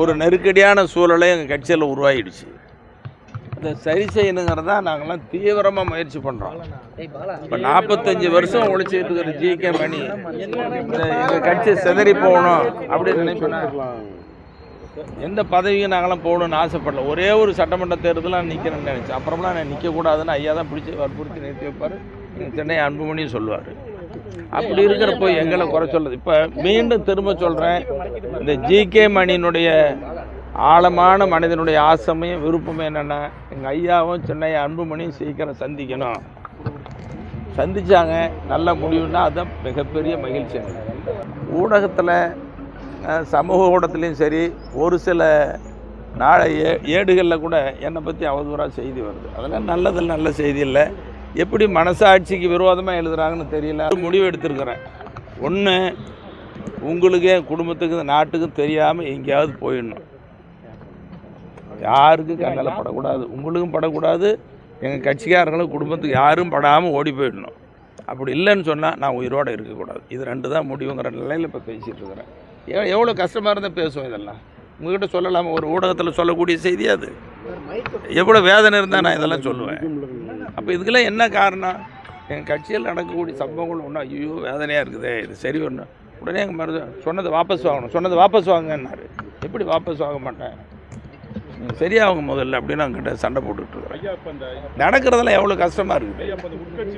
ஒரு நெருக்கடியான சூழலை எங்கள் கட்சியில் உருவாகிடுச்சு. அதை சரி செய்யணுங்கிறதா நாங்கள்லாம் தீவிரமாக முயற்சி பண்ணுறோம். இப்போ 45 வருஷம் ஒழிச்சிட்டு இருக்கிற ஜி.கே. மணி எங்கள் கட்சி சிதறி போகணும் அப்படின்னு நினைப்பேன். எந்த பதவியும் நாங்களாம் போகணும்னு ஆசைப்படல. ஒரே ஒரு சட்டமன்ற தேர்தலாக நிற்கிறேன்னு நினச்சேன். அப்புறம்லாம் நான் நிற்கக்கூடாதுன்னு ஐயா தான் பிடிச்சி வற்புறுத்தி நிறுத்தி வைப்பார். சென்னை அன்புமணியும் சொல்லுவார். அப்படி இருக்கிறப்போ எங்களை குறை சொல்லுது. இப்போ மீண்டும் திரும்ப சொல்கிறேன், இந்த ஜி.கே. மணியினுடைய ஆழமான மனிதனுடைய ஆசையும் விருப்பமும் என்னென்னா, எங்கள் ஐயாவும் சென்னை அன்புமணியும் சீக்கிரம் சந்திக்கணும். சந்தித்தாங்க, நல்ல முடிவுன்னா அதுதான் மிகப்பெரிய மகிழ்ச்சி. ஊடகத்தில் சமூக ஊடகத்துலேயும் சரி, ஒரு சில ஏடுகளில் கூட என்னை பற்றி அவதூறாக செய்தி வருது. அதெல்லாம் நல்ல செய்தி இல்லை. எப்படி மனசாட்சிக்கு விரோதமாக எழுதுகிறாங்கன்னு தெரியல. முடிவு எடுத்திருக்கிறேன். ஒன்று, உங்களுக்கே குடும்பத்துக்கு நாட்டுக்கும் தெரியாமல் எங்கேயாவது போயிடணும். யாருக்கும் கண்ணில் படக்கூடாது, உங்களுக்கும் படக்கூடாது, எங்கள் கட்சிக்காரங்களும் குடும்பத்துக்கு யாரும் படாமல் ஓடி போயிடணும். அப்படி இல்லைன்னு சொன்னால் நான் உயிரோடு இருக்கக்கூடாது. இது 2 தான் முடிவுங்கிற நிலையில் இப்போ பேசிகிட்டு இருக்கிறேன். எவ்வளோ கஷ்டமாக இருந்தால் பேசுவோம். இதெல்லாம் உங்கள்கிட்ட சொல்லலாமல் ஒரு ஊடகத்தில் சொல்லக்கூடிய செய்தி அது. எவ்வளோ வேதனை இருந்தால் நான் இதெல்லாம் சொல்லுவேன். அப்போ இதுக்கெல்லாம் என்ன காரணம்? எங்கள் கட்சியில் நடக்கக்கூடிய சம்பவங்கள் ஒன்றா ஐயோ வேதனையாக இருக்குது, இது சரி ஒன்று. உடனே எங்கள் மருந்து சொன்னதை வாபஸ் வாங்கினாரு. எப்படி வாபஸ் வாங்க மாட்டேன், சரியாகும் முதல்ல அப்படின்னு அவங்ககிட்ட சண்டை போட்டுட்ருக்குறேன். நடக்கிறதெல்லாம் எவ்வளோ கஷ்டமாக இருக்குது.